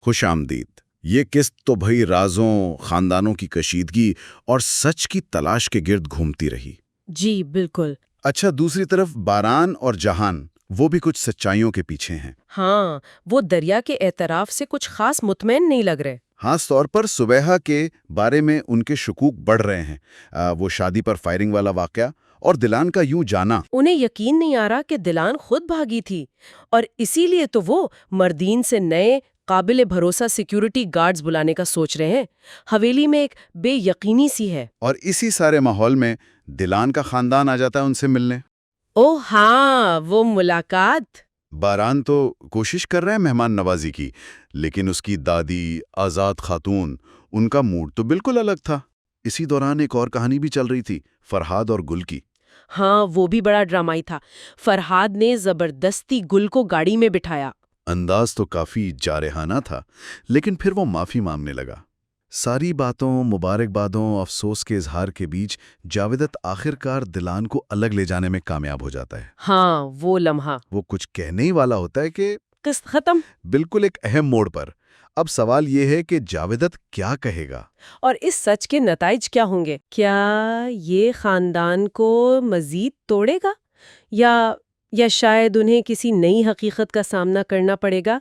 خوش آمدید۔ یہ قسط تو بھئی رازوں، خاندانوں کی کشیدگی اور سچ کی تلاش کے گرد گھومتی رہی۔ جی بالکل۔ اچھا، دوسری طرف باران اور جہان وہ بھی کچھ سچائیوں کے پیچھے ہیں۔ ہاں، وہ دریا کے اعتراف سے کچھ خاص مطمئن نہیں لگ رہے۔ خاص طور پر سبیحہ کے بارے میں ان کے شکوک بڑھ رہے ہیں۔ وہ شادی پر فائرنگ والا واقعہ اور دلان کا یوں جانا۔ انہیں یقین نہیں آ رہا کہ دلان خود بھاگی تھی، اور اسی لیے تو وہ مردین سے نئے قابل بھروسہ سیکیورٹی گارڈز بلانے کا سوچ رہے ہیں۔ حویلی میں ایک بے یقینی سی ہے۔ اور اسی سارے ماحول میں دلان کا خاندان آ جاتا ہے ان سے ملنے۔ اوہ ہاں، وہ ملاقات۔ باران تو کوشش کر رہے ہیں مہمان نوازی کی، لیکن اس کی دادی آزاد خاتون، ان کا موڈ تو بالکل الگ تھا۔ اسی دوران ایک اور کہانی بھی چل رہی تھی، فرحاد اور گل کی۔ ہاں، وہ بھی بڑا ڈرامائی تھا۔ فرحاد نے زبردستی گل کو گاڑی میں بٹھایا۔ انداز تو کافی جارحانہ تھا، لیکن پھر وہ معافی مانگنے لگا۔ ساری باتوں، مبارکبادوں، افسوس کے اظہار کے بیچ جاویدت آخرکار دلان کو الگ لے جانے میں کامیاب ہو جاتا ہے۔ ہاں، وہ لمحہ وہ کچھ کہنے ہی والا ہوتا ہے کہ قسط ختم۔ بالکل ایک اہم موڑ پر۔ اب سوال یہ ہے کہ جاویدت کیا کہے گا؟ اور اس سچ کے نتائج کیا ہوں گے؟ کیا یہ خاندان کو مزید توڑے گا، یا شاید انہیں کسی نئی حقیقت کا سامنا کرنا پڑے گا؟